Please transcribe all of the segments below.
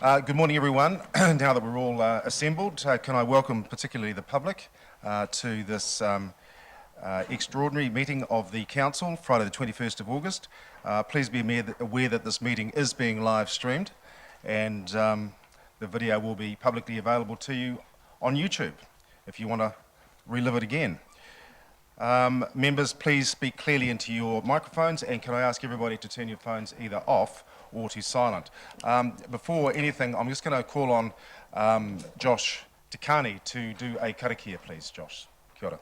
Good morning, everyone. Now that we're all assembled, can I welcome particularly the public to this extraordinary meeting of the Council, Friday the 21st of August. Please be aware that this meeting is being live streamed, and the video will be publicly available to you on YouTube if you want to relive it again. Members, please speak clearly into your microphones, and can I ask everybody to turn your phones either off or to silent. Before anything, I'm just going to call on Josh Tikani to do a karakia, please. Josh, kia ora.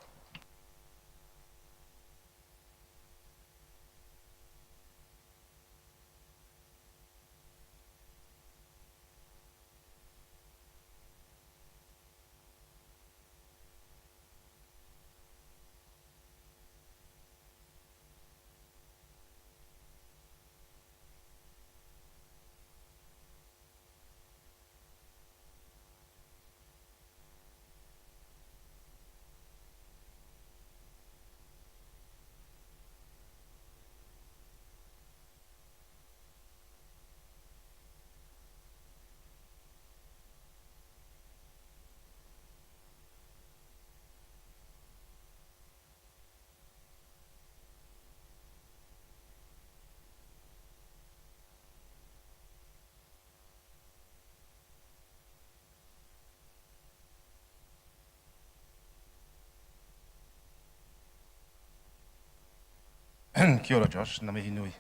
Kia ora, Josh. Ngā mihi nui.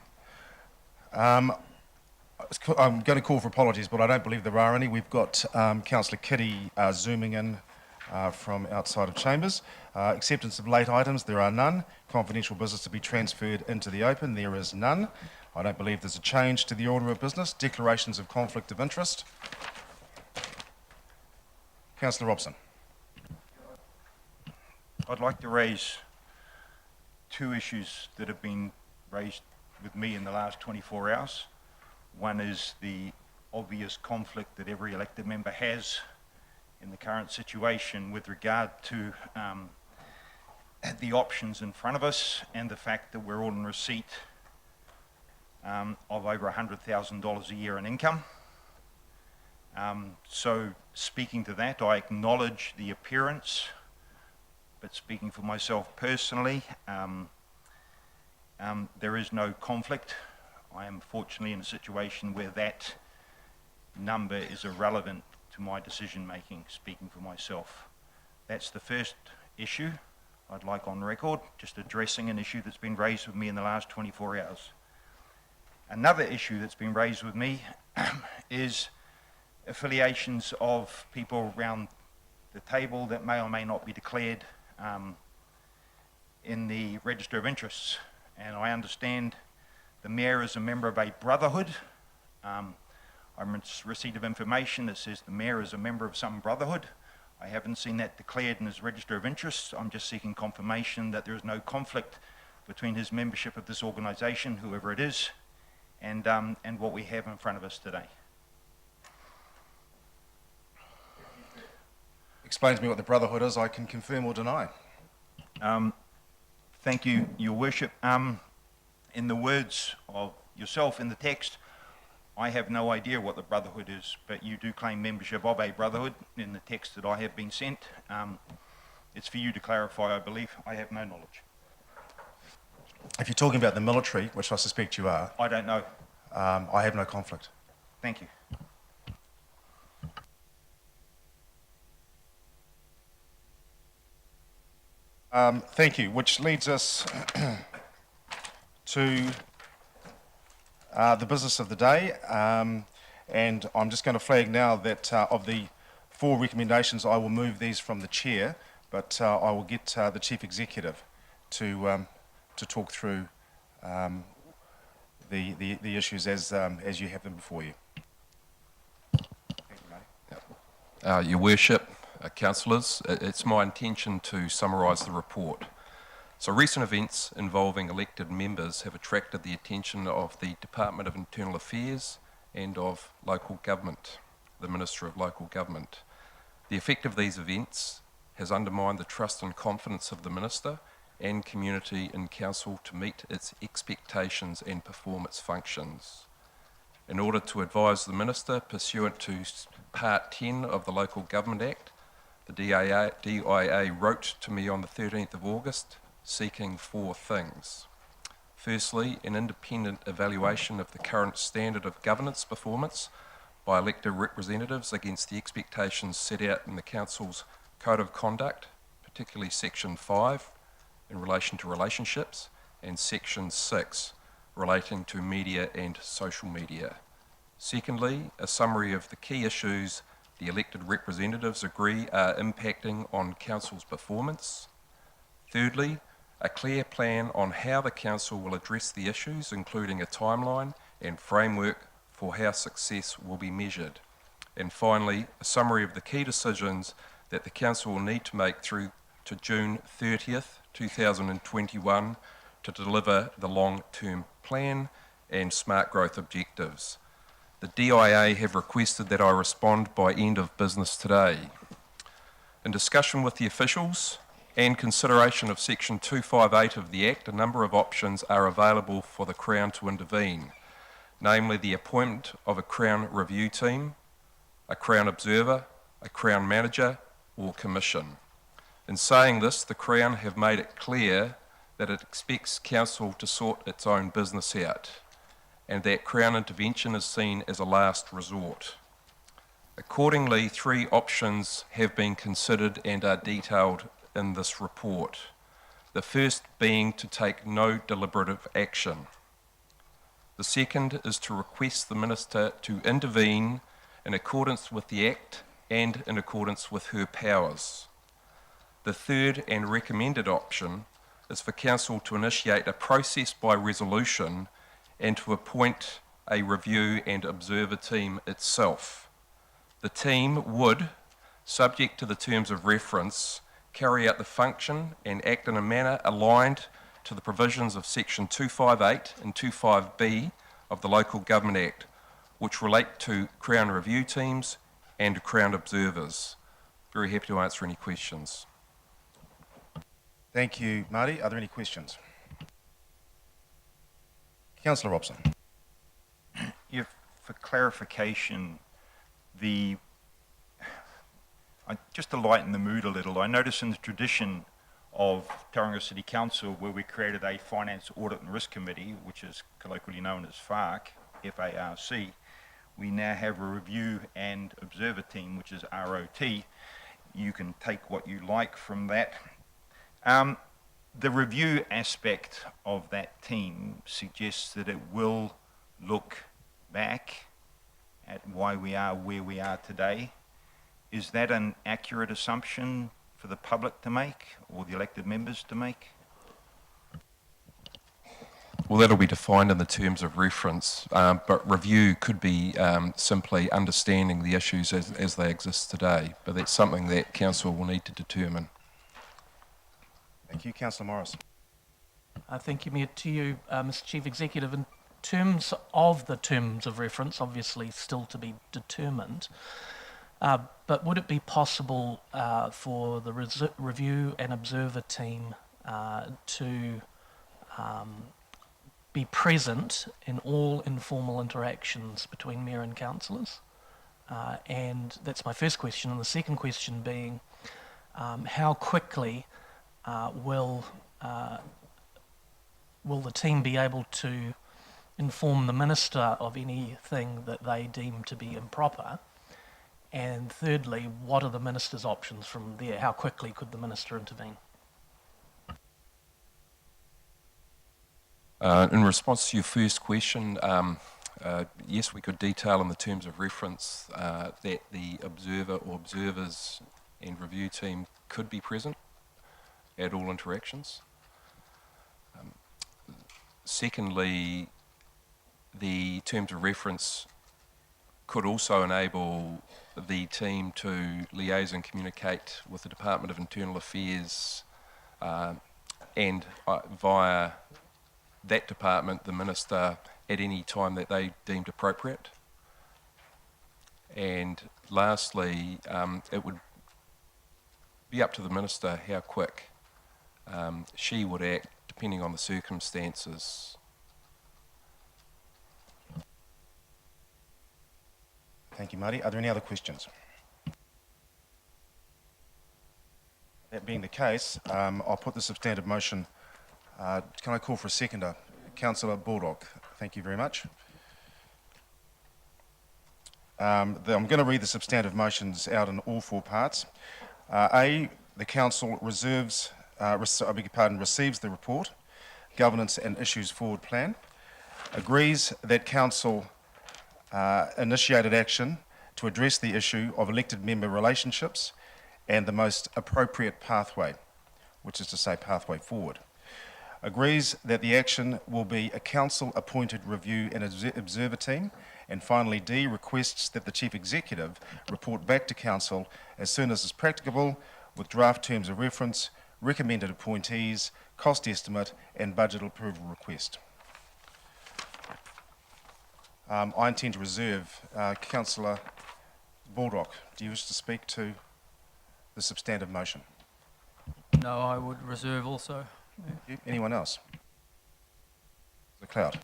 I'm going to call for apologies, but I don't believe there are any. We've got Councillor Kitty zooming in from outside of chambers. Acceptance of late items, there are none. Confidential business to be transferred into the open, there is none. I don't believe there's a change to the order of business. Declarations of conflict of interest. Councillor Robson. I'd like to raise two issues that have been raised with me in the last 24 hours. One is the obvious conflict that every elected member has in the current situation with regard to the options in front of us and the fact that we're all in receipt of over $100,000 a year in income. So speaking to that, I acknowledge the appearance, but speaking for myself personally, there is no conflict. I am fortunately in a situation where that number is irrelevant to my decision making, speaking for myself. That's the first issue I'd like on record, just addressing an issue that's been raised with me in the last 24 hours. Another issue that's been raised with me is affiliations of people around the table that may or may not be declared in the Register of Interests. And I understand the Mayor is a member of a brotherhood. I'm in receipt of information that says the Mayor is a member of some brotherhood. I haven't seen that declared in his Register of Interests. I'm just seeking confirmation that there is no conflict between his membership of this organisation, whoever it is, and what we have in front of us today. Explain to me what the brotherhood is. I can confirm or deny. Thank you, Your Worship. In the words of yourself in the text, I have no idea what the brotherhood is, but you do claim membership of a brotherhood in the text that I have been sent. It's for you to clarify, I believe. I have no knowledge. If you're talking about the military, which I suspect you are, I don't know. I have no conflict. Thank you. Thank you, which leads us to the business of the day, and I'm just going to flag now that of the 4 recommendations, I will move these from the chair, but I will get the Chief Executive to talk through the issues as you have them before you. Thank you, Marty. Your Worship, Councillors, it's my intention to summarise the report. So recent events involving elected members have attracted the attention of the Department of Internal Affairs and of Local Government, the Minister of Local Government. The effect of these events has undermined the trust and confidence of the Minister and community in Council to meet its expectations and perform its functions. in order to advise the Minister pursuant to Part 10 of the Local Government Act. The DIA wrote to me on the 13th of August seeking 4 things. Firstly, an independent evaluation of the current standard of governance performance by elected representatives against the expectations set out in the Council's Code of Conduct, particularly Section 5 in relation to relationships and Section 6 relating to media and social media. Secondly, a summary of the key issues the elected representatives agree are impacting on Council's performance. Thirdly, a clear plan on how the Council will address the issues, including a timeline and framework for how success will be measured. And finally, a summary of the key decisions that the Council will need to make through to June 30th, 2021 to deliver the long-term plan and smart growth objectives. The DIA have requested that I respond by end of business today. In discussion with the officials and consideration of Section 258 of the Act, a number of options are available for the Crown to intervene, namely the appointment of a Crown review team, a Crown observer, a Crown manager, or commission. In saying this, the Crown have made it clear that it expects Council to sort its own business out, and that Crown intervention is seen as a last resort. Accordingly, 3 options have been considered and are detailed in this report. The first being to take no deliberative action. The second is to request the Minister to intervene in accordance with the Act and in accordance with her powers. The third and recommended option is for Council to initiate a process by resolution and to appoint a review and observer team itself. The team would, subject to the terms of reference, carry out the function and act in a manner aligned to the provisions of Section 258 and 25B of the Local Government Act, which relate to Crown review teams and Crown observers. Very happy to answer any questions. Thank you, Marty. Are there any questions? Councillor Robson. For clarification, just to lighten the mood a little, I notice in the tradition of Tauranga City Council, where we created a Finance, Audit and Risk Committee, which is colloquially known as FARC, F-A-R-C, we now have a review and observer team, which is ROT. You can take what you like from that. The review aspect of that team suggests that it will look back at why we are where we are today. Is that an accurate assumption for the public to make or the elected members to make? Well, that'll be defined in the terms of reference, but review could be simply understanding the issues as they exist today, but that's something that Council will need to determine. Thank you. Councillor Morris. Thank you, Mayor. To you, Mr Chief Executive. In terms of the terms of reference, obviously still to be determined, but would it be possible for the review and observer team to be present in all informal interactions between Mayor and councillors? And that's my first question. And the second question being, how quickly will the team be able to inform the Minister of anything that they deem to be improper? And thirdly, what are the Minister's options from there? How quickly could the Minister intervene? In response to your first question, yes, we could detail in the terms of reference that the observer or observers and review team could be present at all interactions. Secondly, the terms of reference could also enable the team to liaise and communicate with the Department of Internal Affairs and via that department, the Minister, at any time that they deemed appropriate. And lastly, it would be up to the Minister how quick she would act depending on the circumstances. Thank you, Marty. Are there any other questions? That being the case, I'll put the substantive motion. Can I call for a seconder? Councillor Baldock. Thank you very much. I'm going to read the substantive motions out in all four parts. A, the council receives the report, governance and issues forward plan, agrees that council initiated action to address the issue of elected member relationships and the most appropriate pathway, which is to say pathway forward. Agrees that the action will be a council-appointed review and observer team. And finally, D, requests that the Chief Executive report back to Council as soon as is practicable with draft terms of reference, recommended appointees, cost estimate and budget approval request. I intend to reserve. Councillor Baldock, do you wish to speak to the substantive motion? No, I would reserve also. Thank you. Anyone else? The Cloud.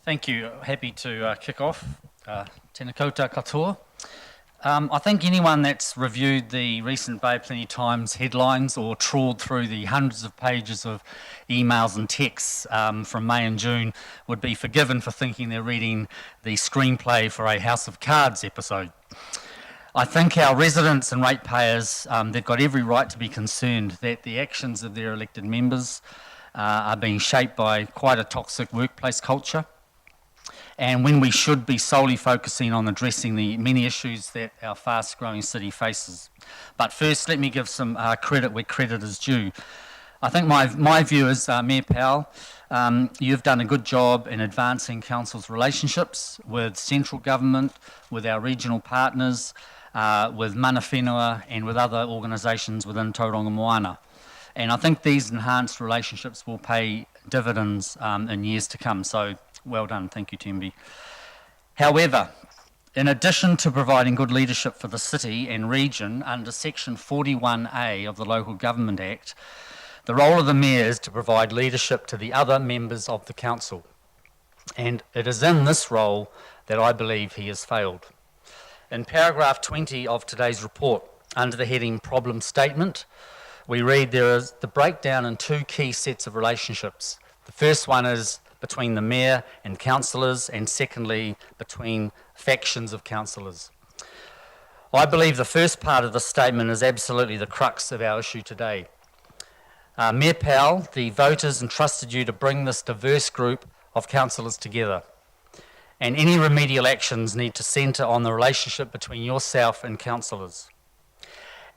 Thank you. Happy to kick off. Tēnā koutou katoa. I think anyone that's reviewed the recent Bay of Plenty Times headlines or trawled through the hundreds of pages of emails and texts from May and June would be forgiven for thinking they're reading the screenplay for a House of Cards episode. I think our residents and ratepayers, they've got every right to be concerned that the actions of their elected members are being shaped by quite a toxic workplace culture. And when we should be solely focusing on addressing the many issues that our fast-growing city faces. But first, let me give some credit where credit is due. I think my view is, Mayor Powell, you've done a good job in advancing Council's relationships with central government, with our regional partners, with mana whenua and with other organisations within Tauranga Moana. And I think these enhanced relationships will pay dividends in years to come. So well done. Thank you, Tembi. However, in addition to providing good leadership for the city and region under Section 41A of the Local Government Act, the role of the Mayor is to provide leadership to the other members of the Council. And it is in this role that I believe he has failed. In paragraph 20 of today's report, under the heading Problem Statement, we read there is the breakdown in two key sets of relationships. The first one is between the Mayor and councillors, and secondly, between factions of councillors. I believe the first part of the statement is absolutely the crux of our issue today. Mayor Powell, the voters entrusted you to bring this diverse group of councillors together, and any remedial actions need to centre on the relationship between yourself and councillors.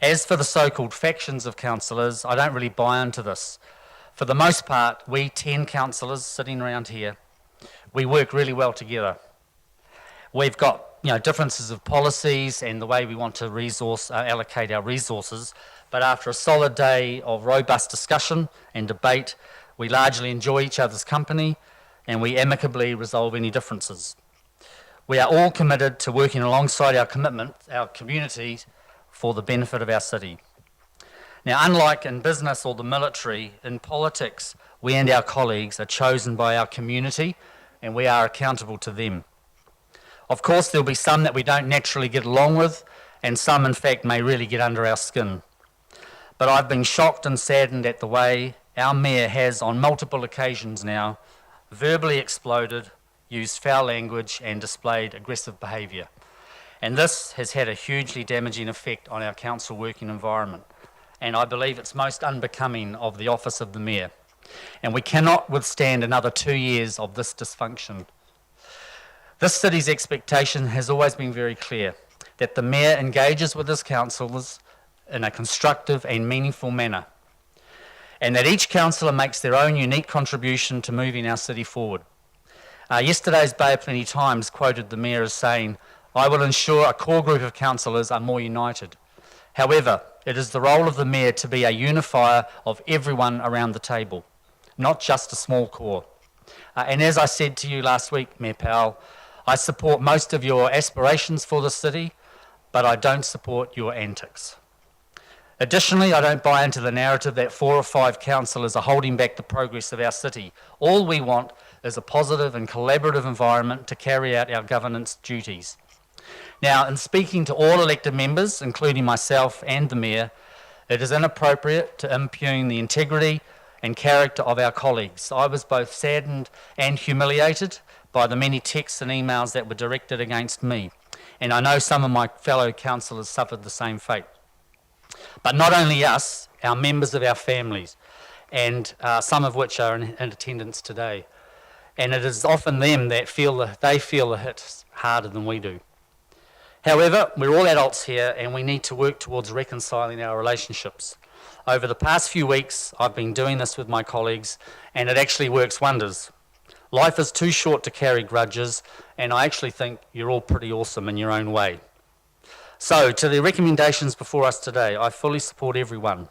As for the so-called factions of councillors, I don't really buy into this. For the most part, we 10 councillors sitting around here, we work really well together. We've got differences of policies and the way we want to allocate our resources, but after a solid day of robust discussion and debate, we largely enjoy each other's company and we amicably resolve any differences. We are all committed to working alongside our community for the benefit of our city. Now, unlike in business or the military, in politics, we and our colleagues are chosen by our community and we are accountable to them. Of course, there'll be some that we don't naturally get along with and some, in fact, may really get under our skin. But I've been shocked and saddened at the way our Mayor has, on multiple occasions now, verbally exploded, used foul language and displayed aggressive behaviour. And this has had a hugely damaging effect on our council working environment. And I believe it's most unbecoming of the office of the Mayor. And we cannot withstand another 2 years of this dysfunction. This city's expectation has always been very clear, that the Mayor engages with his councillors in a constructive and meaningful manner, and that each councillor makes their own unique contribution to moving our city forward. Yesterday's Bay of Plenty Times quoted the Mayor as saying, "I will ensure a core group of councillors are more united." However, it is the role of the Mayor to be a unifier of everyone around the table, not just a small core. And as I said to you last week, Mayor Powell, I support most of your aspirations for the city, but I don't support your antics. Additionally, I don't buy into the narrative that 4 or 5 councillors are holding back the progress of our city. All we want is a positive and collaborative environment to carry out our governance duties. Now, in speaking to all elected members, including myself and the Mayor, it is inappropriate to impugn the integrity and character of our colleagues. I was both saddened and humiliated by the many texts and emails that were directed against me, and I know some of my fellow councillors suffered the same fate. But not only us, our members of our families, and some of which are in attendance today. And it is often them that feel the hit harder than we do. However, we're all adults here and we need to work towards reconciling our relationships. Over the past few weeks, I've been doing this with my colleagues and it actually works wonders. Life is too short to carry grudges, and I actually think you're all pretty awesome in your own way. So, to the recommendations before us today, I fully support everyone.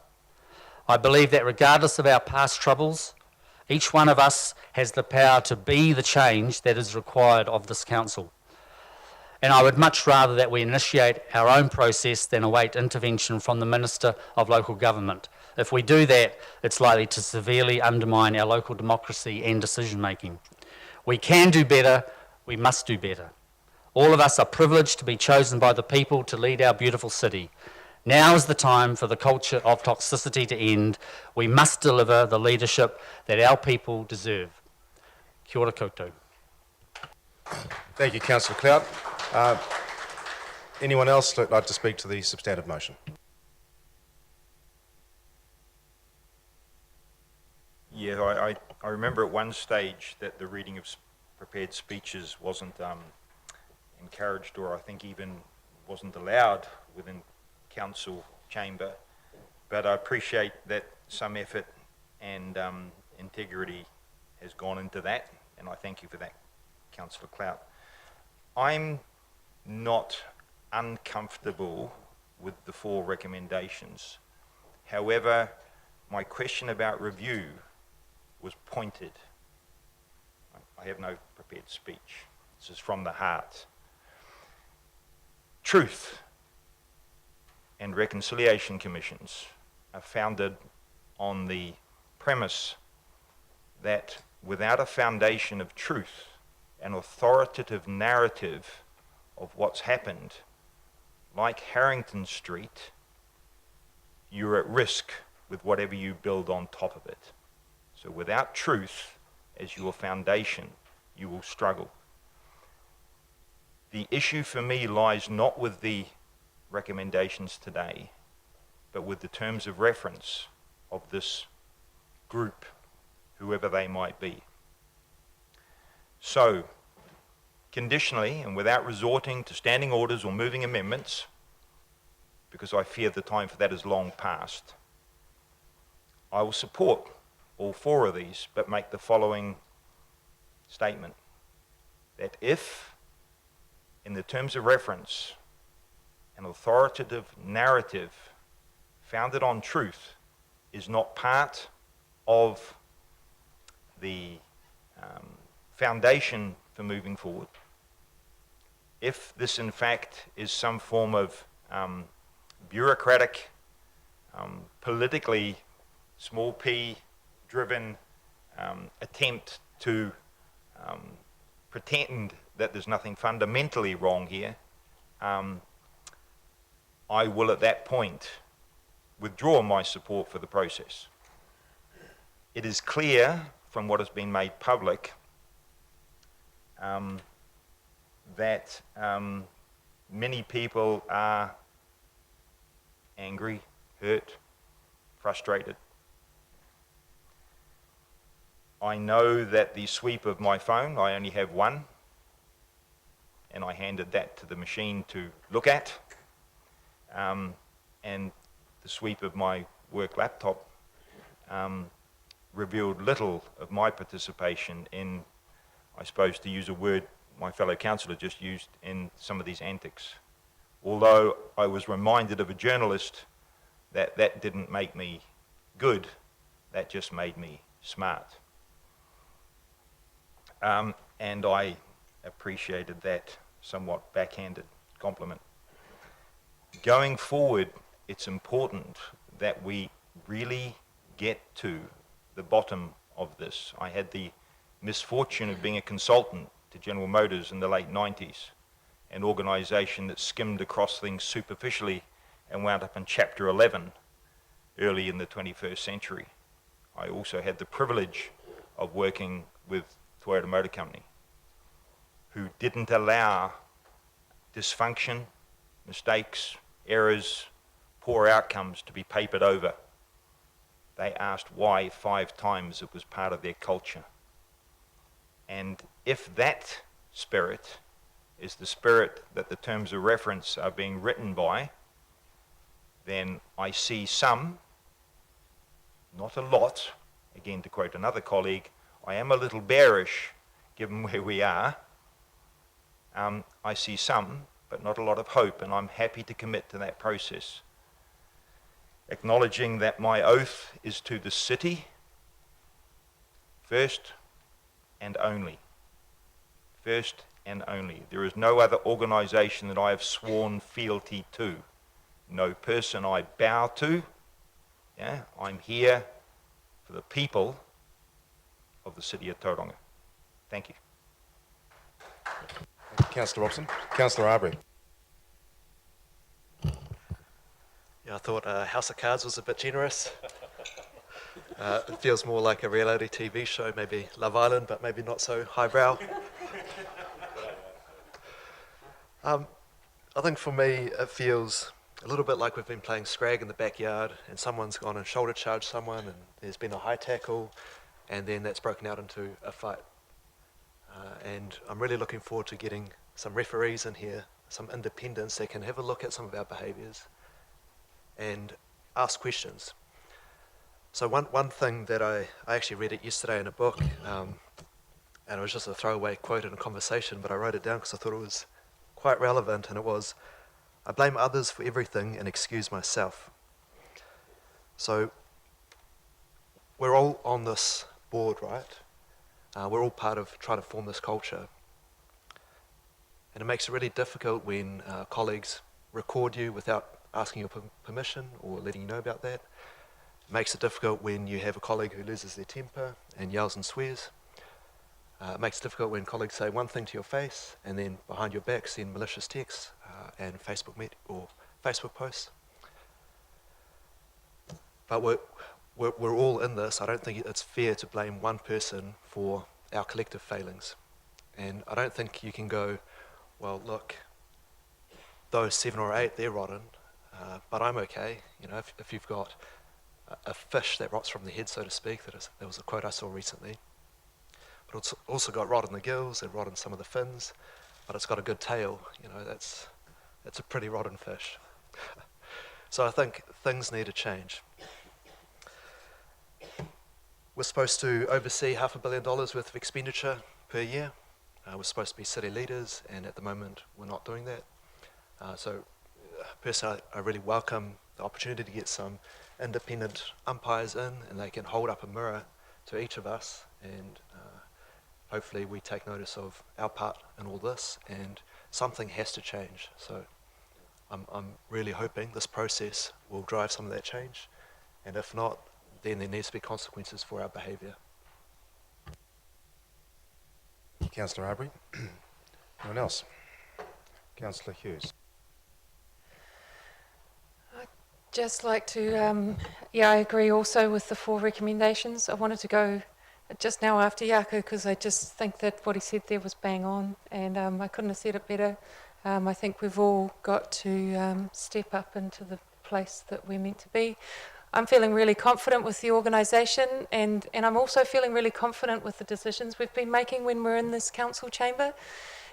I believe that regardless of our past troubles, each one of us has the power to be the change that is required of this council. And I would much rather that we initiate our own process than await intervention from the Minister of Local Government. If we do that, it's likely to severely undermine our local democracy and decision making. We can do better, we must do better. All of us are privileged to be chosen by the people to lead our beautiful city. Now is the time for the culture of toxicity to end. We must deliver the leadership that our people deserve. Kia ora koutou. Thank you, Councillor Clout. Anyone else like to speak to the substantive motion? Yeah, I remember at one stage that the reading of prepared speeches wasn't encouraged, or I think even wasn't allowed within council chamber, but I appreciate that some effort and integrity has gone into that, and I thank you for that, Councillor Clout. I'm not uncomfortable with the 4 recommendations. However, my question about review was pointed. I have no prepared speech. This is from the heart. Truth and reconciliation commissions are founded on the premise that without a foundation of truth, an authoritative narrative of what's happened, like Harrington Street, you're at risk with whatever you build on top of it. So without truth as your foundation, you will struggle. The issue for me lies not with the recommendations today, but with the terms of reference of this group, whoever they might be. So, conditionally, and without resorting to standing orders or moving amendments, because I fear the time for that is long past, I will support all 4 of these, but make the following statement, that if, in the terms of reference, an authoritative narrative founded on truth is not part of the foundation for moving forward, if this in fact is some form of bureaucratic, politically small p driven attempt to pretend that there's nothing fundamentally wrong here, I will at that point withdraw my support for the process. It is clear from what has been made public that many people are angry, hurt, frustrated. I know that the sweep of my phone, I only have one, and I handed that to the machine to look at, and the sweep of my work laptop revealed little of my participation in, I suppose to use a word my fellow councillor just used, in some of these antics. Although I was reminded of a journalist that that didn't make me good, that just made me smart. And I appreciated that somewhat backhanded compliment. Going forward, it's important that we really get to the bottom of this. I had the misfortune of being a consultant to General Motors in the late 90s, an organisation that skimmed across things superficially and wound up in Chapter 11 early in the 21st century. I also had the privilege of working with Toyota Motor Company, who didn't allow dysfunction, mistakes, errors, poor outcomes to be papered over. They asked why 5 times. It was part of their culture. And if that spirit is the spirit that the terms of reference are being written by, then I see some, not a lot, again to quote another colleague, I am a little bearish given where we are. I see some, but not a lot of hope, and I'm happy to commit to that process. Acknowledging that my oath is to the city first and only. First and only. There is no other organisation that I have sworn fealty to. No person I bow to. Yeah, I'm here for the people of the city of Tauranga. Thank you. Councillor Robson. Councillor Arbery. Yeah, I thought House of Cards was a bit generous. It feels more like a reality TV show, maybe Love Island, but maybe not so highbrow. I think for me, it feels a little bit like we've been playing scrag in the backyard and someone's gone and shoulder charged someone and there's been a high tackle and then that's broken out into a fight. And I'm really looking forward to getting some referees in here, some independents that can have a look at some of our behaviours and ask questions. So one thing that I actually read it yesterday in a book, and it was just a throwaway quote in a conversation, but I wrote it down because I thought it was quite relevant, and it was, I blame others for everything and excuse myself. So we're all on this board, right? We're all part of trying to form this culture. And it makes it really difficult when colleagues record you without asking your permission or letting you know about that. It makes it difficult when you have a colleague who loses their temper and yells and swears. It makes it difficult when colleagues say one thing to your face and then behind your back send malicious texts and Facebook posts. But we're all in this. I don't think it's fair to blame one person for our collective failings. And I don't think you can go, well, look, those 7 or 8, they're rotten, but I'm okay. You know, if you've got a fish that rots from the head, so to speak, that was a quote I saw recently, but it's also got rot in the gills and rot in some of the fins, but it's got a good tail. You know, that's a pretty rotten fish. So I think things need to change. We're supposed to oversee $500 million worth of expenditure per year. We're supposed to be city leaders, and at the moment we're not doing that. So personally, I really welcome the opportunity to get some independent umpires in, and they can hold up a mirror to each of us, and hopefully we take notice of our part in all this, and something has to change. So I'm really hoping this process will drive some of that change, and if not, then there needs to be consequences for our behaviour. Councillor Arbery. Anyone else? Councillor Hughes. Just like to, I agree also with the 4 recommendations. I wanted to go just now after Yaku because I just think that what he said there was bang on, and I couldn't have said it better. I think we've all got to step up into the place that we're meant to be. I'm feeling really confident with the organisation, and I'm also feeling really confident with the decisions we've been making when we're in this council chamber.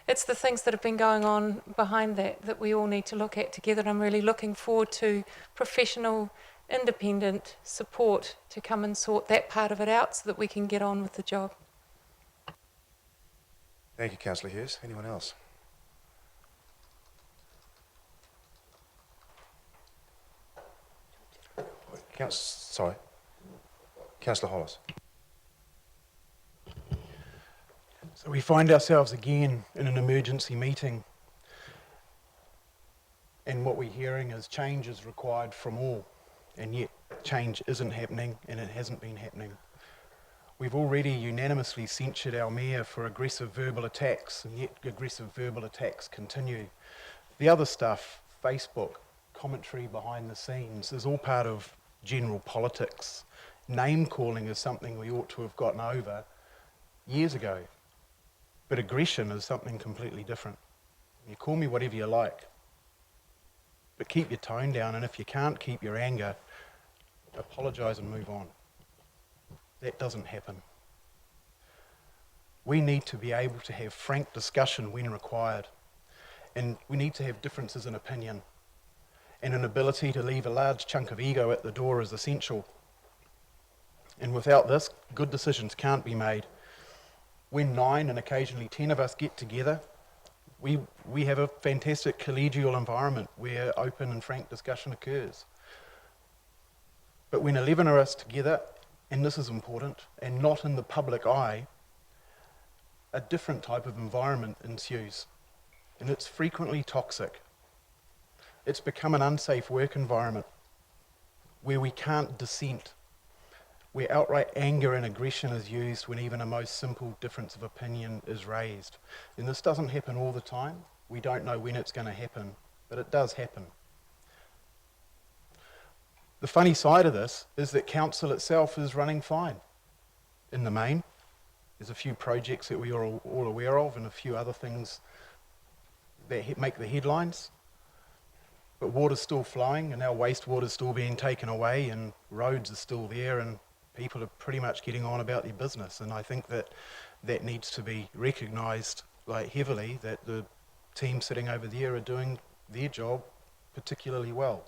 It's the things that have been going on behind that we all need to look at together, and I'm really looking forward to professional, independent support to come and sort that part of it out so that we can get on with the job. Thank you, Councillor Hughes. Anyone else? Councillor Hollis. So we find ourselves again in an emergency meeting, and what we're hearing is change is required from all, and yet change isn't happening, and it hasn't been happening. We've already unanimously censured our mayor for aggressive verbal attacks, and yet aggressive verbal attacks continue. The other stuff, Facebook, commentary behind the scenes, is all part of general politics. Name calling is something we ought to have gotten over years ago, but aggression is something completely different. You call me whatever you like, but keep your tone down, and if you can't keep your anger, apologise and move on. That doesn't happen. We need to be able to have frank discussion when required, and we need to have differences in opinion, and an ability to leave a large chunk of ego at the door is essential. And without this, good decisions can't be made. When 9 and occasionally 10 of us get together, we have a fantastic collegial environment where open and frank discussion occurs. But when 11 of us together, and this is important, and not in the public eye, a different type of environment ensues, and it's frequently toxic. It's become an unsafe work environment where we can't dissent, where outright anger and aggression is used when even a most simple difference of opinion is raised. And this doesn't happen all the time. We don't know when it's going to happen, but it does happen. The funny side of this is that council itself is running fine in the main. There's a few projects that we are all aware of and a few other things that make the headlines. But water's still flowing and our wastewater's still being taken away and roads are still there and people are pretty much getting on about their business. And I think that that needs to be recognised heavily, that the team sitting over there are doing their job particularly well.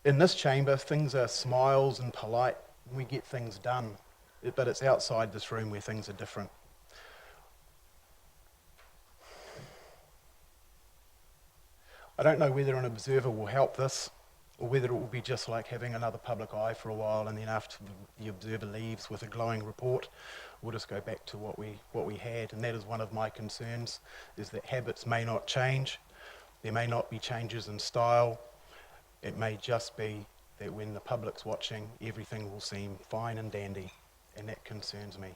In this chamber, things are smiles and polite, and we get things done. But it's outside this room where things are different. I don't know whether an observer will help this, or whether it will be just like having another public eye for a while, and then after the observer leaves with a glowing report, we'll just go back to what we had. And that is one of my concerns, is that habits may not change. There may not be changes in style. It may just be that when the public's watching, everything will seem fine and dandy, and that concerns me.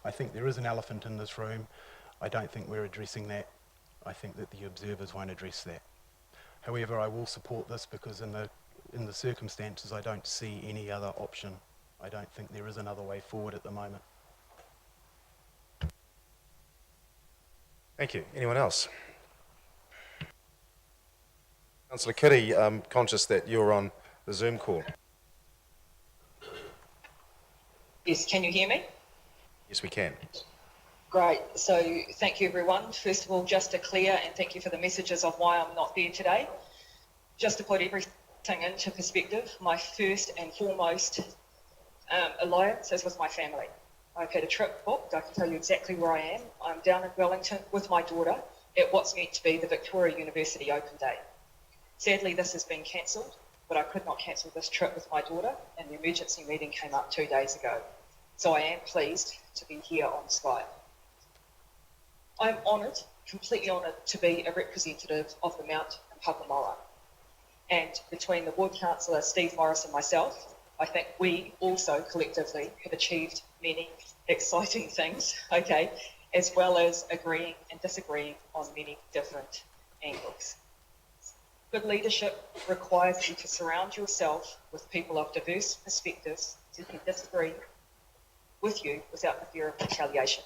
I think there is an elephant in this room. I don't think we're addressing that. I think that the observers won't address that. However, I will support this because in the circumstances, I don't see any other option. I don't think there is another way forward at the moment. Thank you. Anyone else? Councillor Kitty, I'm conscious that you're on the Zoom call. Yes, can you hear me? Yes, we can. Great. So thank you, everyone. First of all, just to clear, and thank you for the messages of why I'm not there today. Just to put everything into perspective, my first and foremost alliance is with my family. I've had a trip booked. I can tell you exactly where I am. I'm down in Wellington with my daughter at what's meant to be the Victoria University Open Day. Sadly, this has been cancelled, but I could not cancel this trip with my daughter, and the emergency meeting came up 2 days ago. So I am pleased to be here on Skype. I'm honoured, completely honoured, to be a representative of the Mount and Papamoa. And between the Ward Councillor, Steve Morris, and myself, I think we also collectively have achieved many exciting things, okay, as well as agreeing and disagreeing on many different angles. Good leadership requires you to surround yourself with people of diverse perspectives who can disagree with you without the fear of retaliation.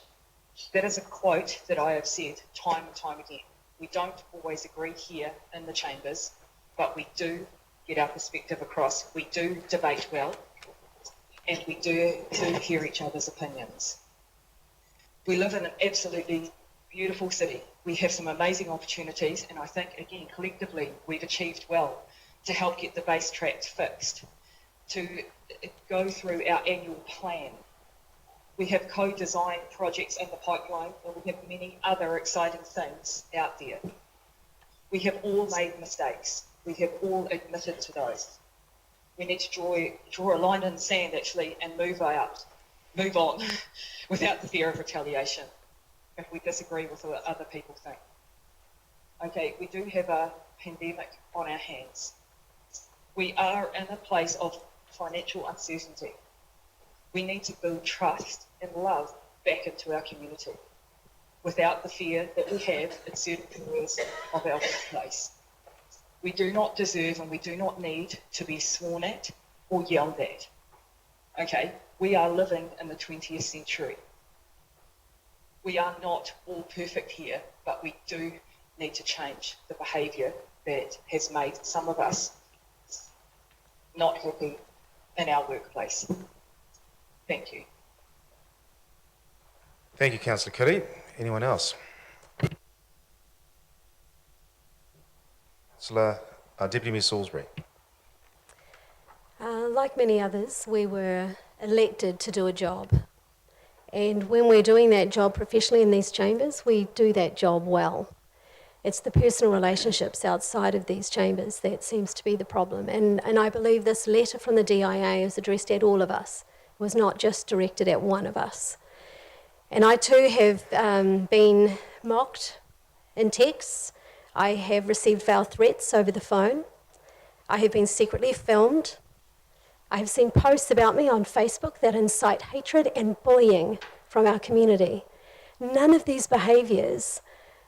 That is a quote that I have said time and time again. We don't always agree here in the chambers, but we do get our perspective across. We do debate well, and we do hear each other's opinions. We live in an absolutely beautiful city. We have some amazing opportunities, and I think, again, collectively, we've achieved well to help get the base tracks fixed, to go through our annual plan. We have co-designed projects in the pipeline, and we have many other exciting things out there. We have all made mistakes. We have all admitted to those. We need to draw a line in the sand, actually, and move on, without the fear of retaliation if we disagree with what other people think. Okay, we do have a pandemic on our hands. We are in a place of financial uncertainty. We need to build trust and love back into our community without the fear that we have in certain areas of our workplace. We do not deserve and we do not need to be sworn at or yelled at. Okay, we are living in the 20th century. We are not all perfect here, but we do need to change the behaviour that has made some of us not happy in our workplace. Thank you. Thank you, Councillor Kitty. Anyone else? Councillor Deputy Mayor Salisbury. Like many others, we were elected to do a job. And when we're doing that job professionally in these chambers, we do that job well. It's the personal relationships outside of these chambers that seems to be the problem. And I believe this letter from the DIA is addressed at all of us. It was not just directed at one of us. And I too have been mocked in texts. I have received foul threats over the phone. I have been secretly filmed. I have seen posts about me on Facebook that incite hatred and bullying from our community. None of these behaviours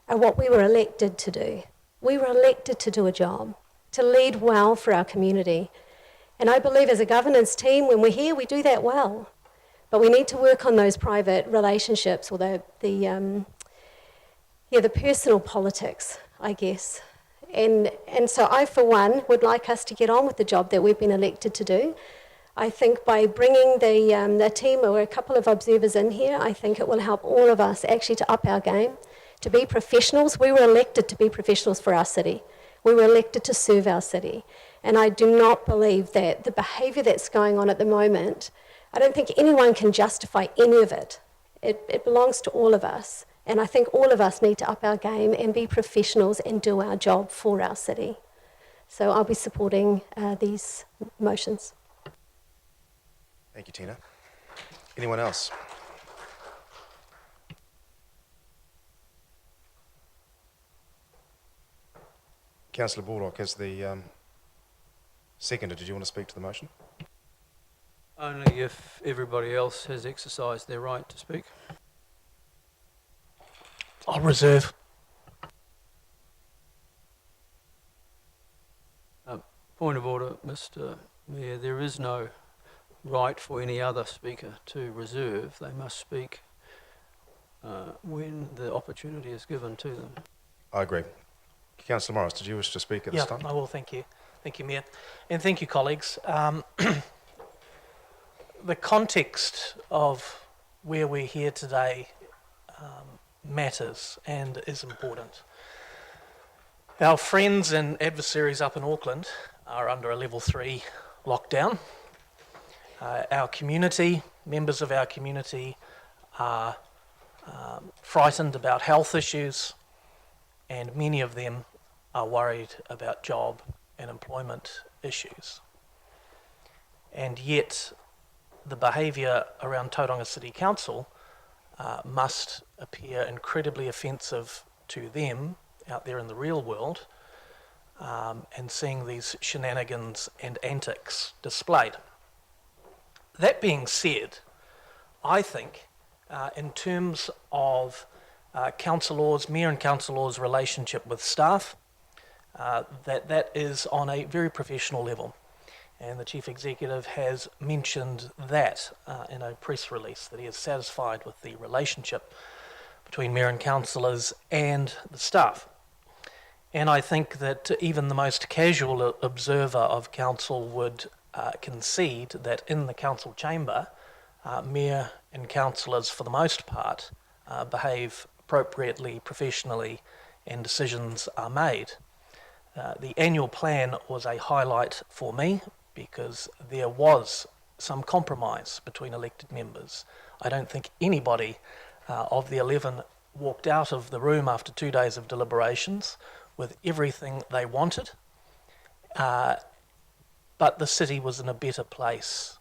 are what we were elected to do. We were elected to do a job, to lead well for our community. And I believe as a governance team, when we're here, we do that well. But we need to work on those private relationships or the personal politics, I guess. And so I, for one, would like us to get on with the job that we've been elected to do. I think by bringing the team or a couple of observers in here, I think it will help all of us actually to up our game, to be professionals. We were elected to be professionals for our city. We were elected to serve our city. And I do not believe that the behaviour that's going on at the moment, I don't think anyone can justify any of it. It belongs to all of us. And I think all of us need to up our game and be professionals and do our job for our city. So I'll be supporting these motions. Thank you, Tina. Anyone else? Councillor Baldock, as the seconder, did you want to speak to the motion? Only if everybody else has exercised their right to speak. I'll reserve. Point of order, Mr. Mayor. There is no right for any other speaker to reserve. They must speak when the opportunity is given to them. I agree. Councillor Morris, did you wish to speak at this time? I will, thank you. Thank you, Mayor. And thank you, colleagues. The context of where we're here today matters and is important. Our friends and adversaries up in Auckland are under a level 3 lockdown. Our community, members of our community, are frightened about health issues, and many of them are worried about job and employment issues. And yet, the behaviour around Tauranga City Council must appear incredibly offensive to them out there in the real world, and seeing these shenanigans and antics displayed. That being said, I think in terms of councillors, mayor and councillors' relationship with staff, that is on a very professional level. And the Chief Executive has mentioned that in a press release, that he is satisfied with the relationship between mayor and councillors and the staff. And I think that even the most casual observer of council would concede that in the council chamber, mayor and councillors, for the most part, behave appropriately, professionally, and decisions are made. The annual plan was a highlight for me because there was some compromise between elected members. I don't think anybody of the 11 walked out of the room after 2 days of deliberations with everything they wanted, but the city was in a better place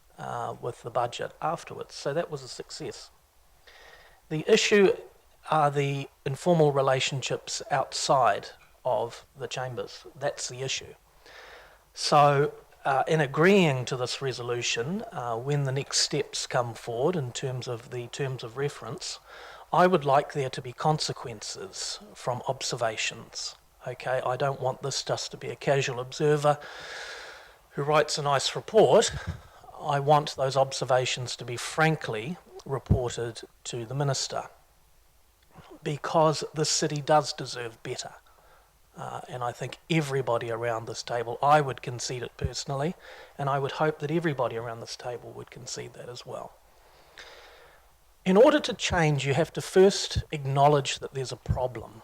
with the budget afterwards, so that was a success. The issue are the informal relationships outside of the chambers. That's the issue. So in agreeing to this resolution, when the next steps come forward in terms of the terms of reference, I would like there to be consequences from observations. Okay, I don't want this just to be a casual observer who writes a nice report. I want those observations to be frankly reported to the Minister, because this city does deserve better. And I think everybody around this table, I would concede it personally, and I would hope that everybody around this table would concede that as well. In order to change, you have to first acknowledge that there's a problem.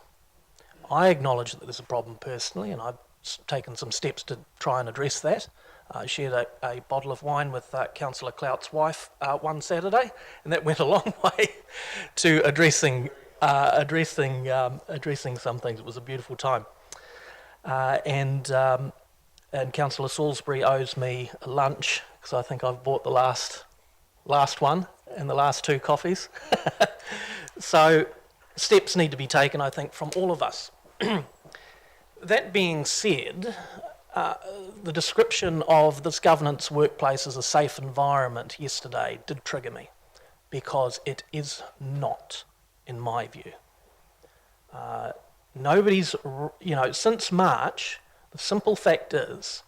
I acknowledge that there's a problem personally, and I've taken some steps to try and address that. I shared a bottle of wine with Councillor Clout's wife one Saturday, and that went a long way to addressing some things. It was a beautiful time. And Councillor Salisbury owes me a lunch, because I think I've bought the last one and the last 2 coffees. So steps need to be taken, I think, from all of us. That being said, the description of this governance workplace as a safe environment yesterday did trigger me, because it is not, in my view. Nobody's, since March, the simple fact is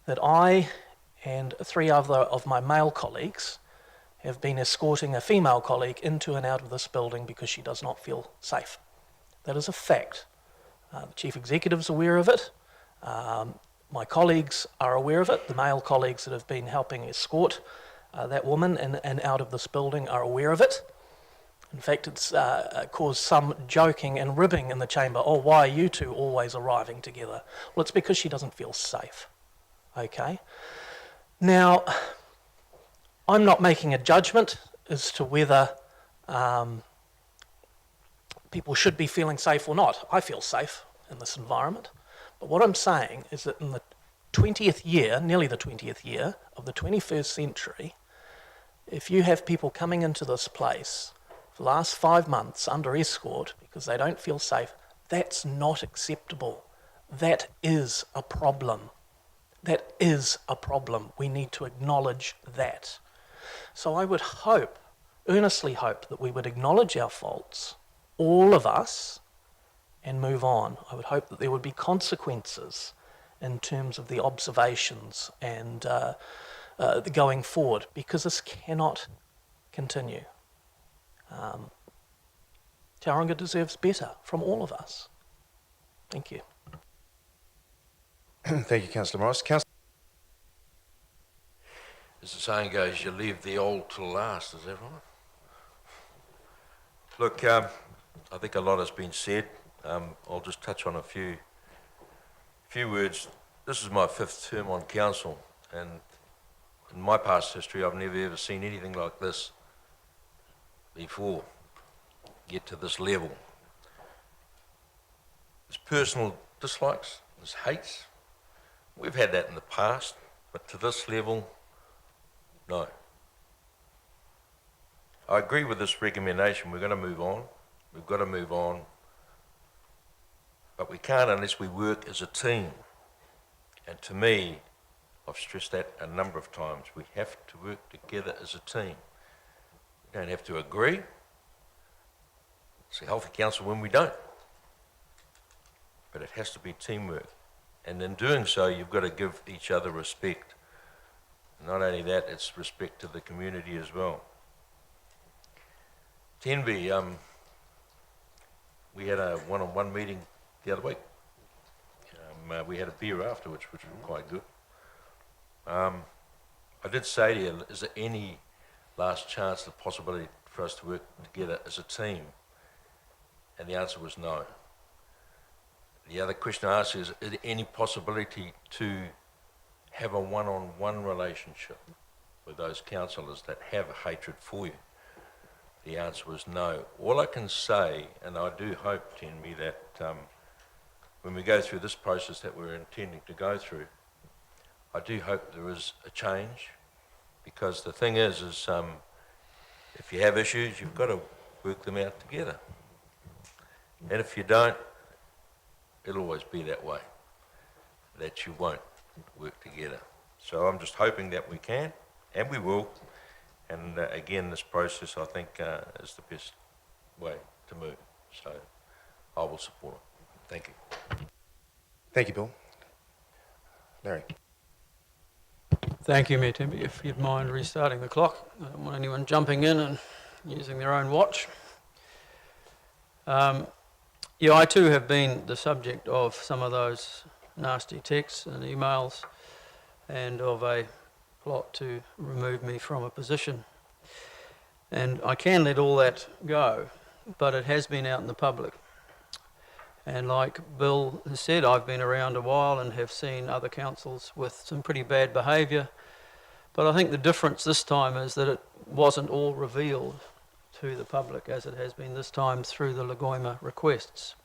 that I and 3 other of my male colleagues have been escorting a female colleague into and out of this building because she does not feel safe. That is a fact. The Chief Executive's aware of it. My colleagues are aware of it. The male colleagues that have been helping escort that woman in and out of this building are aware of it. In fact, it's caused some joking and ribbing in the chamber. Oh, why are you 2 always arriving together? Well, it's because she doesn't feel safe. Okay? Now, I'm not making a judgment as to whether people should be feeling safe or not. I feel safe in this environment. But what I'm saying is that in the 20th year, nearly the 20th year of the 21st century, if you have people coming into this place for the last 5 months under escort because they don't feel safe, that's not acceptable. That is a problem. That is a problem. We need to acknowledge that. So I would hope, earnestly hope, that we would acknowledge our faults, all of us, and move on. I would hope that there would be consequences in terms of the observations and the going forward, because this cannot continue. Tauranga deserves better from all of us. Thank you. Thank you, Councillor Morris. As the saying goes, you leave the old till last, is that right? Look, I think a lot has been said. I'll just touch on a few words. This is my 5th term on council, and in my past history, I've never ever seen anything like this before, get to this level. There's personal dislikes, there's hates. We've had that in the past, but to this level, no. I agree with this recommendation. We're going to move on. We've got to move on. But we can't unless we work as a team. And to me, I've stressed that a number of times. We have to work together as a team. We don't have to agree. It's a healthy council when we don't. But it has to be teamwork. And in doing so, you've got to give each other respect. Not only that, it's respect to the community as well. Tenby, we had a one-on-one meeting the other week. We had a beer afterwards, which was quite good. I did say to you, is there any last chance, the possibility for us to work together as a team? And the answer was no. The other question I asked is there any possibility to have a one-on-one relationship with those councillors that have a hatred for you? The answer was no. All I can say, and I do hope, Tenby, that when we go through this process that we're intending to go through, I do hope there is a change, because the thing is if you have issues, you've got to work them out together. And if you don't, it'll always be that way, that you won't work together. So I'm just hoping that we can, and we will. And again, this process, I think, is the best way to move. So I will support it. Thank you. Thank you, Bill. Larry. Thank you, Mayor Timby. If you'd mind restarting the clock. I don't want anyone jumping in and using their own watch. Yeah, I too have been the subject of some of those nasty texts and emails and of a plot to remove me from a position. And I can let all that go, but it has been out in the public. And like Bill has said, I've been around a while and have seen other councils with some pretty bad behaviour. But I think the difference this time is that it wasn't all revealed to the public as it has been this time through the Lagoima requests.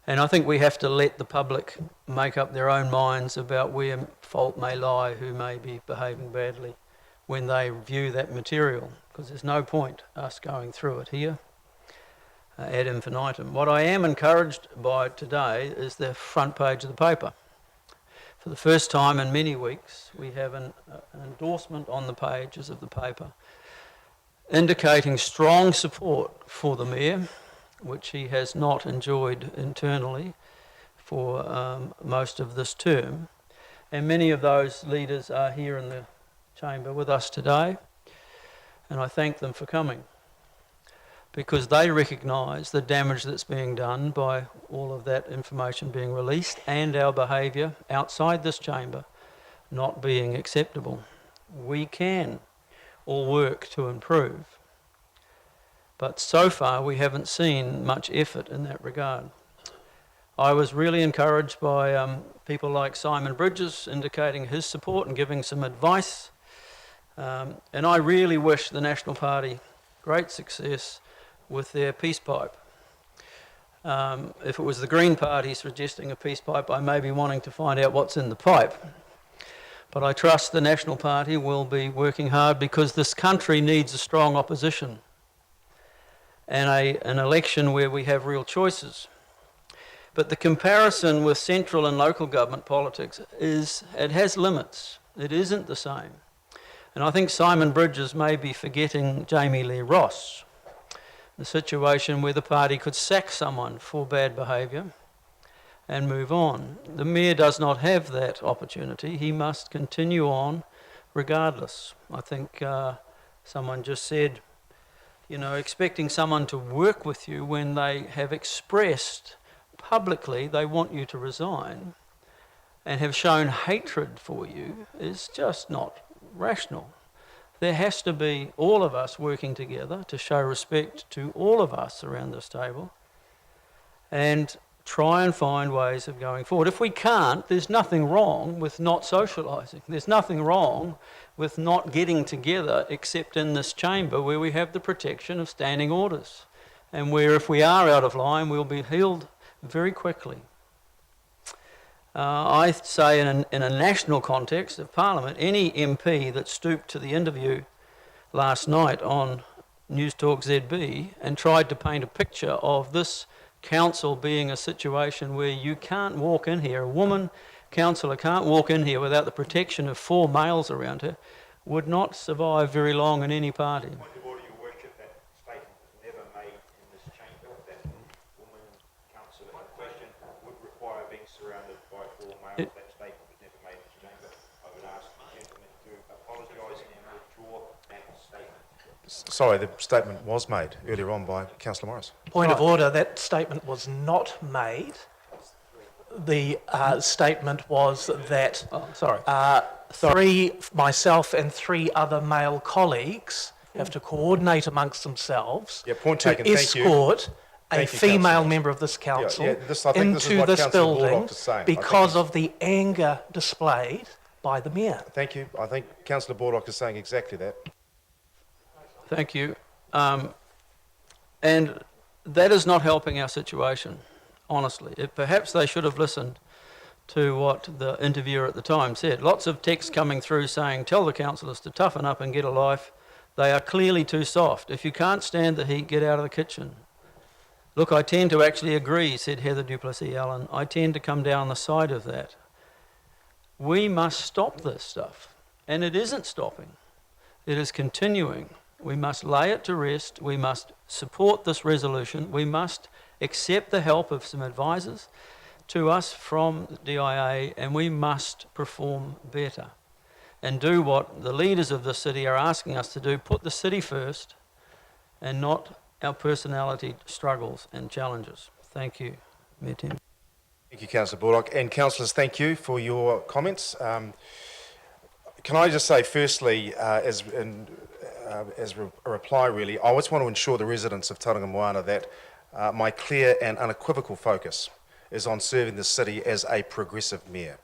And I think we have to let the public make up their own minds about where fault may lie, who may be behaving badly when they view that material, because there's no point us going through it here ad infinitum. What I am encouraged by today is the front page of the paper. For the first time in many weeks, we have an endorsement on the pages of the paper indicating strong support for the Mayor, which he has not enjoyed internally for most of this term. And many of those leaders are here in the chamber with us today, and I thank them for coming, because they recognise the damage that's being done by all of that information being released and our behaviour outside this chamber not being acceptable. We can all work to improve, but so far we haven't seen much effort in that regard. I was really encouraged by people like Simon Bridges indicating his support and giving some advice, and I really wish the National Party great success with their peace pipe. If it was the Green Party suggesting a peace pipe, I may be wanting to find out what's in the pipe. But I trust the National Party will be working hard, because this country needs a strong opposition and an election where we have real choices. But the comparison with central and local government politics it has limits. It isn't the same. And I think Simon Bridges may be forgetting Jamie Lee Ross, the situation where the party could sack someone for bad behaviour and move on. The Mayor does not have that opportunity. He must continue on regardless. I think someone just said, you know, expecting someone to work with you when they have expressed publicly they want you to resign and have shown hatred for you is just not rational. There has to be all of us working together to show respect to all of us around this table and try and find ways of going forward. If we can't, there's nothing wrong with not socialising. There's nothing wrong with not getting together except in this chamber where we have the protection of standing orders and where if we are out of line, we'll be healed very quickly. I say in a national context of Parliament, any MP that stooped to the interview last night on News Talk ZB and tried to paint a picture of this council being a situation where you can't walk in here, a woman councillor can't walk in here without the protection of 4 males around her, would not survive very long in any party. Point of order, Your Worship, that statement was never made in this chamber. That woman councillor in question would require being surrounded by 4 males. That statement was never made in this chamber. I would ask the gentleman to apologise and withdraw that statement. Sorry, the statement was made earlier on by Councillor Morris. Point of order, that statement was not made. The statement was that myself and 3 other male colleagues have to coordinate amongst themselves to escort a female member of this council into this building because of the anger displayed by the Mayor. Thank you. I think Councillor Bordock is saying exactly that. Thank you. And that is not helping our situation, honestly. Perhaps they should have listened to what the interviewer at the time said. Lots of texts coming through saying, tell the councillors to toughen up and get a life. They are clearly too soft. If you can't stand the heat, get out of the kitchen. Look, I tend to actually agree, said Heather Duplessis-Allen. I tend to come down the side of that. We must stop this stuff. And it isn't stopping. It is continuing. We must lay it to rest. We must support this resolution. We must accept the help of some advisors to us from the DIA, and we must perform better and do what the leaders of the city are asking us to do, put the city first and not our personality struggles and challenges. Thank you, Mayor Tim. Thank you, Councillor Bullock. And councillors, thank you for your comments. Can I just say, firstly, as a reply, really, I just want to ensure the residents of Tauranga Moana that my clear and unequivocal focus is on serving the city as a progressive mayor.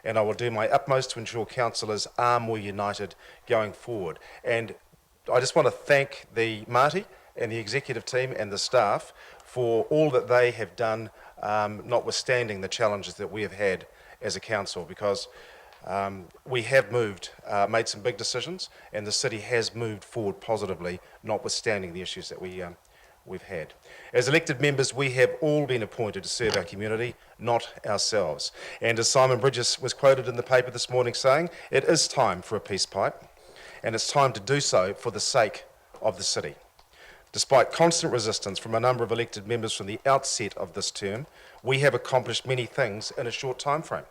And I will do my utmost to ensure councillors are more united going forward. And I just want to thank the Māori and the executive team and the staff for all that they have done, notwithstanding the challenges that we have had as a council, because we have made some big decisions, and the city has moved forward positively, notwithstanding the issues that we've had. As elected members, we have all been appointed to serve our community, not ourselves. And as Simon Bridges was quoted in the paper this morning saying, it is time for a peace pipe, and it's time to do so for the sake of the city. Despite constant resistance from a number of elected members from the outset of this term, we have accomplished many things in a short time frame.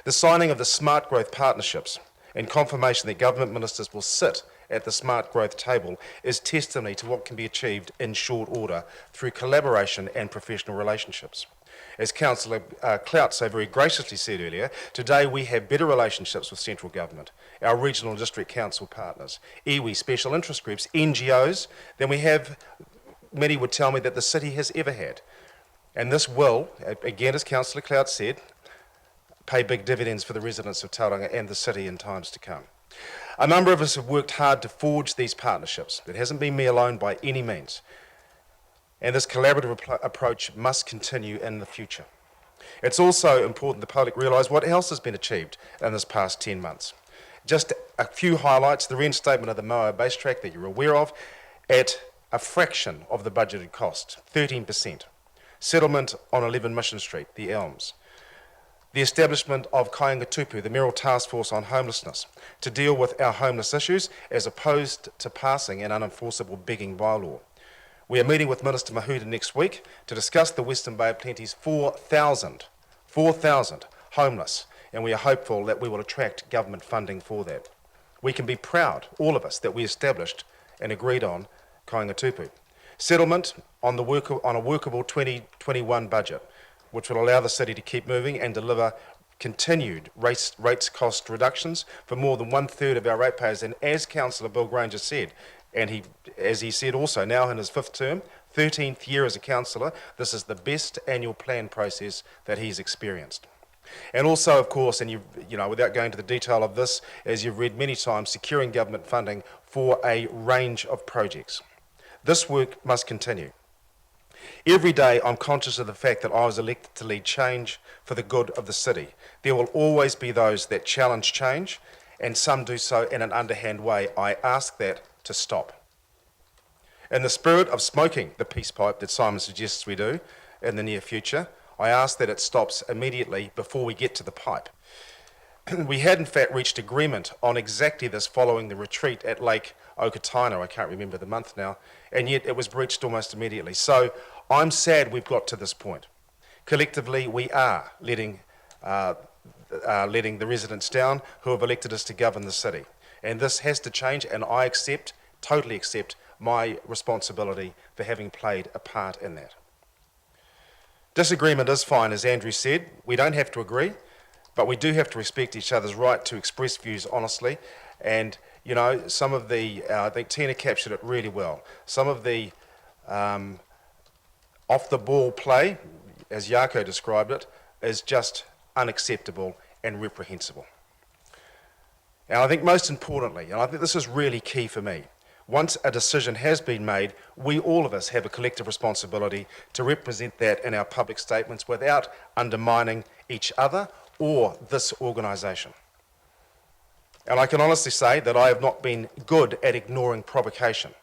The signing of the Smart Growth Partnerships and confirmation that government ministers will sit at the Smart Growth table is testimony to what can be achieved in short order through collaboration and professional relationships. As Councillor Clout so very graciously said earlier, today we have better relationships with central government, our regional and district council partners, iwi, special interest groups, NGOs, than we have, many would tell me, that the city has ever had. And this will, again as Councillor Clout said, pay big dividends for the residents of Tauranga and the city in times to come. A number of us have worked hard to forge these partnerships. It hasn't been me alone by any means. And this collaborative approach must continue in the future. It's also important the public realise what else has been achieved in this past 10 months. Just a few highlights: the reinstatement of the Moa base track that you're aware of at a fraction of the budgeted cost, 13%. Settlement on 11 Mission Street, the Elms. The establishment of Kāinga Tupu, the Mayoral Task Force on Homelessness, to deal with our homeless issues as opposed to passing an unenforceable begging bylaw. We are meeting with Minister Mahuta next week to discuss the Western Bay of Plenty's 4,000 homeless, and we are hopeful that we will attract government funding for that. We can be proud, all of us, that we established and agreed on Kāinga Tupu. Settlement on a workable 2021 budget, which will allow the city to keep moving and deliver continued rates cost reductions for more than 1/3 of our ratepayers. And as Councillor Bill Granger said, and as he said also, now in his 5th term, 13th year as a councillor, this is the best annual plan process that he's experienced. And also, of course, and you know, without going into the detail of this, as you've read many times, securing government funding for a range of projects. This work must continue. Every day I'm conscious of the fact that I was elected to lead change for the good of the city. There will always be those that challenge change, and some do so in an underhand way. I ask that to stop. In the spirit of smoking the peace pipe that Simon suggests we do in the near future, I ask that it stops immediately before we get to the pipe. We had in fact reached agreement on exactly this following the retreat at Lake Okataina, I can't remember the month now, and yet it was breached almost immediately. So I'm sad we've got to this point. Collectively, we are letting the residents down who have elected us to govern the city. And this has to change, and I totally accept my responsibility for having played a part in that. Disagreement is fine, as Andrew said. We don't have to agree, but we do have to respect each other's right to express views honestly. And, you know, some of the, I think Tina captured it really well, some of the off-the-ball play, as Jaco described it, is just unacceptable and reprehensible. And I think most importantly, and I think this is really key for me, once a decision has been made, we all of us have a collective responsibility to represent that in our public statements without undermining each other or this organisation. And I can honestly say that I have not been good at ignoring provocation.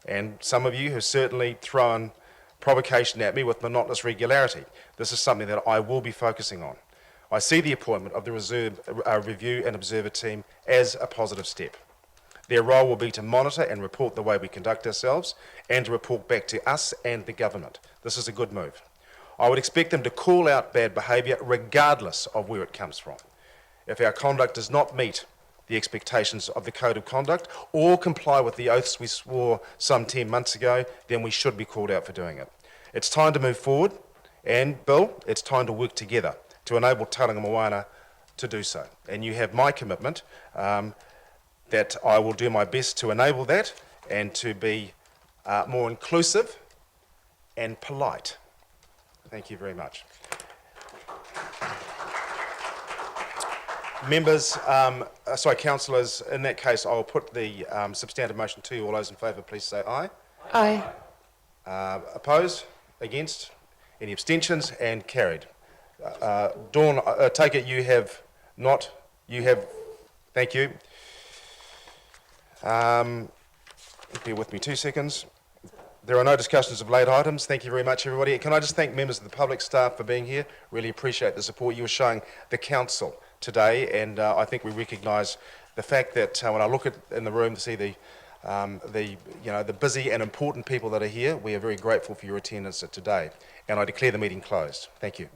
And some of you have certainly thrown provocation at me with monotonous regularity. This is something that I will be focusing on. I see the appointment of the Review and Observer team as a positive step. Their role will be to monitor and report the way we conduct ourselves and to report back to us and the government. This is a good move. I would expect them to call out bad behaviour regardless of where it comes from. If our conduct does not meet the expectations of the Code of Conduct or comply with the oaths we swore some 10 months ago, then we should be called out for doing it. It's time to move forward, and Bill, it's time to work together to enable Tauranga Moana to do so. And you have my commitment that I will do my best to enable that and to be more inclusive and polite. Thank you very much. Members, councillors, in that case, I will put the substantive motion to you. All those in favour, please say aye. Aye. Opposed? Against? Any abstentions? And carried. Dawn, take it you have not, you have, thank you. Bear with me 2 seconds. There are no discussions of late items. Thank you very much, everybody. Can I just thank members of the public staff for being here? Really appreciate the support you were showing the council today, and I think we recognise the fact that when I look in the room to see the busy and important people that are here, we are very grateful for your attendance today. And I declare the meeting closed. Thank you.